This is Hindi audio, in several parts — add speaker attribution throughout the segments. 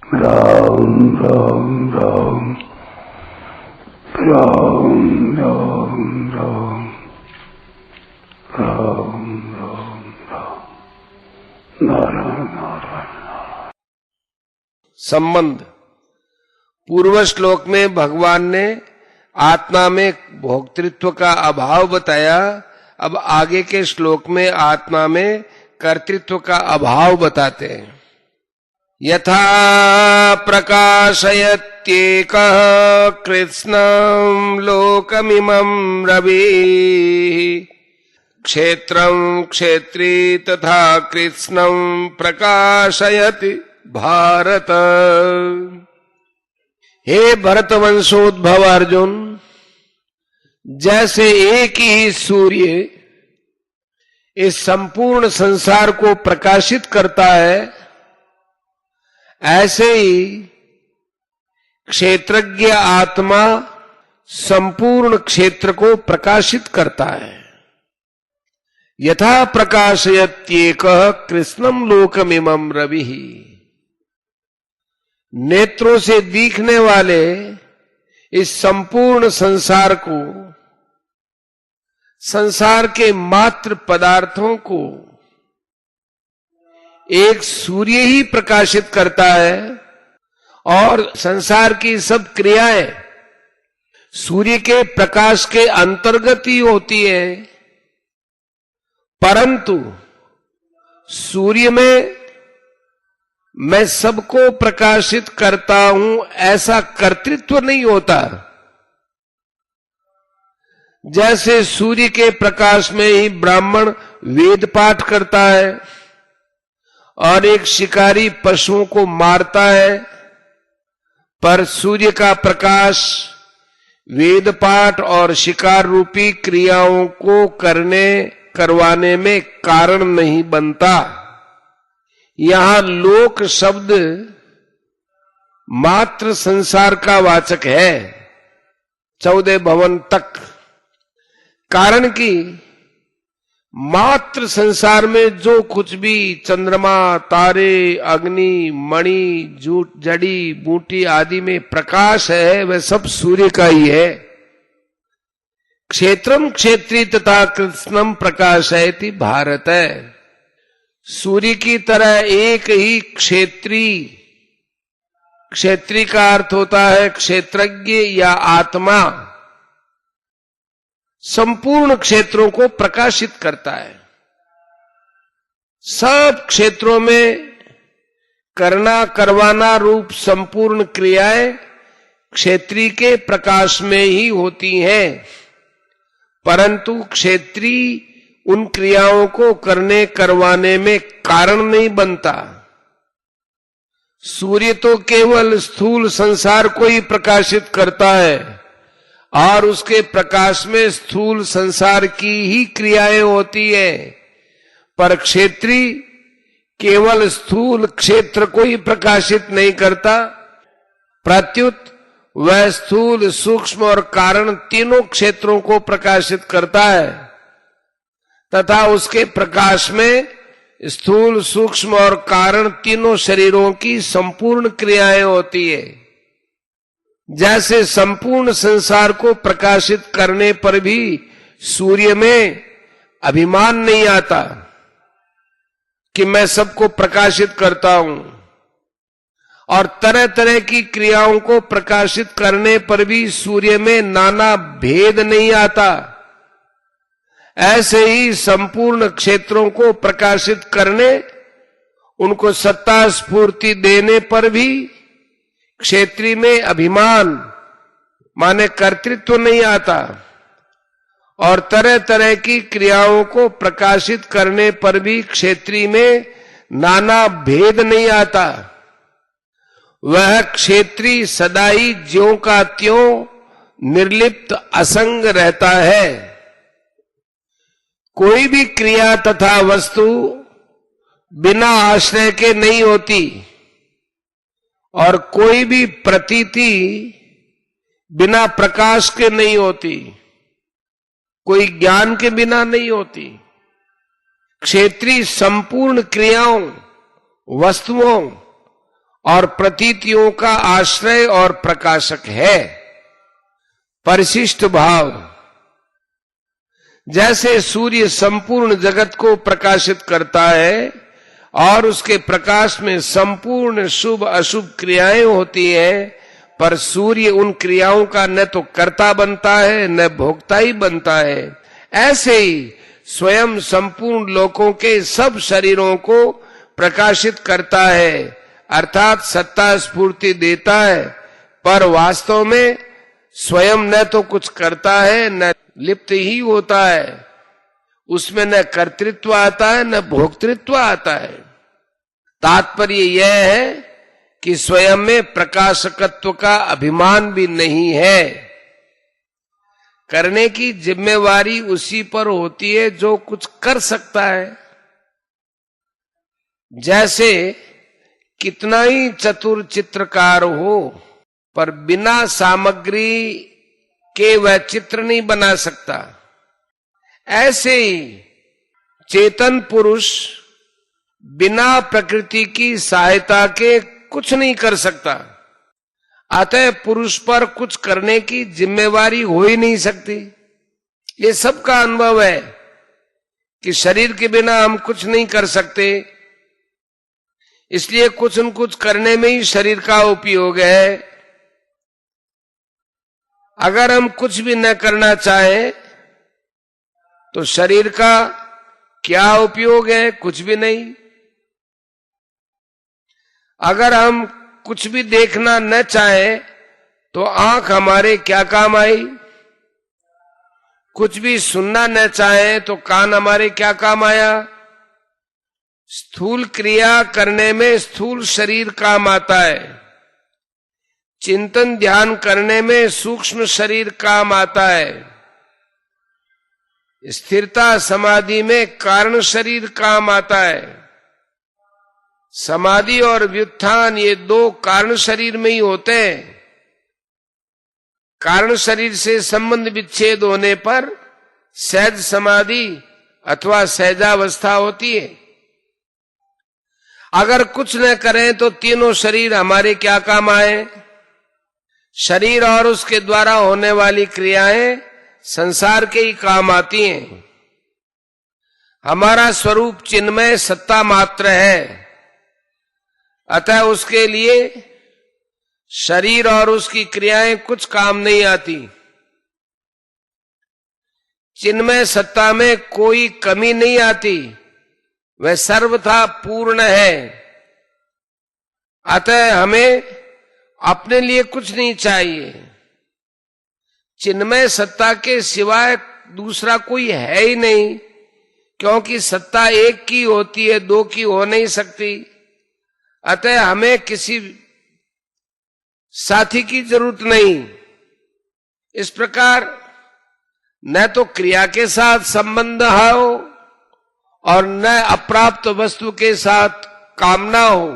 Speaker 1: राम राम राम राम राम राम राम राम राम नारायण नारायण।
Speaker 2: संबंध। पूर्व श्लोक में भगवान ने आत्मा में भोक्तृत्व का अभाव बताया। अब आगे के श्लोक में आत्मा में कर्तृत्व का अभाव बताते हैं। यथा प्रकाशयत्येकः कृत्स्नं लोकमिमं रविः क्षेत्रं क्षेत्री तथा कृत्स्नं प्रकाशयति भारत। हे भरतवंशोद्भव अर्जुन, जैसे एक ही सूर्य इस संपूर्ण संसार को प्रकाशित करता है, ऐसे ही क्षेत्रज्ञ आत्मा संपूर्ण क्षेत्र को प्रकाशित करता है। यथा प्रकाशयत्येकः कृत्स्नं लोकमिमं रविः। नेत्रों से दिखने वाले इस संपूर्ण संसार को, संसार के मात्र पदार्थों को एक सूर्य ही प्रकाशित करता है और संसार की सब क्रियाएं सूर्य के प्रकाश के अंतर्गत ही होती है। परंतु सूर्य में मैं सबको प्रकाशित करता हूं ऐसा कर्तृत्व नहीं होता। जैसे सूर्य के प्रकाश में ही ब्राह्मण वेद पाठ करता है और एक शिकारी पशुओं को मारता है, पर सूर्य का प्रकाश वेद पाठ और शिकार रूपी क्रियाओं को करवाने में कारण नहीं बनता। यहां लोक शब्द मात्र संसार का वाचक है, 14 भवन तक। कारण कि मात्र संसार में जो कुछ भी चंद्रमा, तारे, अग्नि, मणि, जूट, जड़ी बूटी आदि में प्रकाश है, वह सब सूर्य का ही है। क्षेत्रम क्षेत्री तथा कृत्स्नं प्रकाशयति भारत। सूर्य की तरह एक ही क्षेत्री, क्षेत्री का अर्थ होता है क्षेत्रज्ञ या आत्मा, संपूर्ण क्षेत्रों को प्रकाशित करता है। सब क्षेत्रों में करना करवाना रूप संपूर्ण क्रियाएं क्षेत्री के प्रकाश में ही होती हैं, परंतु क्षेत्री उन क्रियाओं को करने करवाने में कारण नहीं बनता। सूर्य तो केवल स्थूल संसार को ही प्रकाशित करता है और उसके प्रकाश में स्थूल संसार की ही क्रियाएं होती है, पर क्षेत्री केवल स्थूल क्षेत्र को ही प्रकाशित नहीं करता, प्रत्युत वह स्थूल, सूक्ष्म और कारण तीनों क्षेत्रों को प्रकाशित करता है तथा उसके प्रकाश में स्थूल, सूक्ष्म और कारण तीनों शरीरों की संपूर्ण क्रियाएं होती है। जैसे संपूर्ण संसार को प्रकाशित करने पर भी सूर्य में अभिमान नहीं आता कि मैं सबको प्रकाशित करता हूं, और तरह तरह की क्रियाओं को प्रकाशित करने पर भी सूर्य में नाना भेद नहीं आता, ऐसे ही संपूर्ण क्षेत्रों को प्रकाशित करने, उनको सत्ता स्फूर्ति देने पर भी क्षेत्री में अभिमान माने कर्तृत्व नहीं आता, और तरह तरह की क्रियाओं को प्रकाशित करने पर भी क्षेत्री में नाना भेद नहीं आता। वह क्षेत्री सदा ही ज्यों का त्यों निर्लिप्त असंग रहता है। कोई भी क्रिया तथा वस्तु बिना आश्रय के नहीं होती और कोई भी प्रतीति बिना प्रकाश के नहीं होती, कोई ज्ञान के बिना नहीं होती। क्षेत्री संपूर्ण क्रियाओं, वस्तुओं और प्रतीतियों का आश्रय और प्रकाशक है। परिशिष्ट भाव, जैसे सूर्य संपूर्ण जगत को प्रकाशित करता है और उसके प्रकाश में संपूर्ण शुभ अशुभ क्रियाएं होती हैं, पर सूर्य उन क्रियाओं का न तो कर्ता बनता है न भोक्ता ही बनता है, ऐसे ही स्वयं संपूर्ण लोकों के सब शरीरों को प्रकाशित करता है, अर्थात सत्ता स्फूर्ति देता है, पर वास्तव में स्वयं न तो कुछ करता है न लिप्त ही होता है। उसमें न कर्तृत्व आता है न भोक्तृत्व आता है। तात्पर्य यह है कि स्वयं में प्रकाशकत्व का अभिमान भी नहीं है। करने की जिम्मेवारी उसी पर होती है जो कुछ कर सकता है। जैसे कितना ही चतुर चित्रकार हो, पर बिना सामग्री के वह चित्र नहीं बना सकता। ऐसे ही चेतन पुरुष बिना प्रकृति की सहायता के कुछ नहीं कर सकता। अतः पुरुष पर कुछ करने की जिम्मेवारी हो ही नहीं सकती। ये सबका अनुभव है कि शरीर के बिना हम कुछ नहीं कर सकते, इसलिए कुछ न कुछ करने में ही शरीर का उपयोग है। अगर हम कुछ भी न करना चाहें तो शरीर का क्या उपयोग है? कुछ भी नहीं। अगर हम कुछ भी देखना न चाहें तो आंख हमारे क्या काम आई? कुछ भी सुनना न चाहें तो कान हमारे क्या काम आया? स्थूल क्रिया करने में स्थूल शरीर काम आता है, चिंतन ध्यान करने में सूक्ष्म शरीर काम आता है, स्थिरता समाधि में कारण शरीर काम आता है। समाधि और व्युत्थान ये दो कारण शरीर में ही होते हैं। कारण शरीर से संबंध विच्छेद होने पर सहज समाधि अथवा सहजावस्था होती है। अगर कुछ न करें तो तीनों शरीर हमारे क्या काम आए? शरीर और उसके द्वारा होने वाली क्रियाएं संसार के ही काम आती हैं। हमारा स्वरूप चिन्मय सत्ता मात्र है, अतः उसके लिए शरीर और उसकी क्रियाएं कुछ काम नहीं आती। चिन्मय सत्ता में कोई कमी नहीं आती, वह सर्वथा पूर्ण है। अतः हमें अपने लिए कुछ नहीं चाहिए। चिन्मय सत्ता के सिवाय दूसरा कोई है ही नहीं, क्योंकि सत्ता एक की होती है, दो की हो नहीं सकती। अतः हमें किसी साथी की जरूरत नहीं। इस प्रकार न तो क्रिया के साथ संबंध हो और न अप्राप्त वस्तु के साथ कामना हो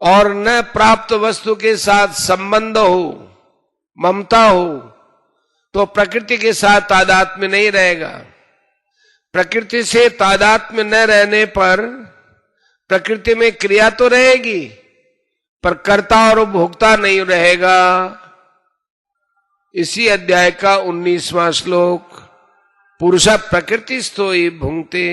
Speaker 2: और न प्राप्त वस्तु के साथ संबंध हो, ममता हो, तो प्रकृति के साथ तादात्म्य नहीं रहेगा। प्रकृति से तादात्म्य न रहने पर प्रकृति में क्रिया तो रहेगी, पर कर्ता और भोक्ता नहीं रहेगा। इसी अध्याय का 19वां श्लोक, पुरुष प्रकृतिस्थो हि भुंक्ते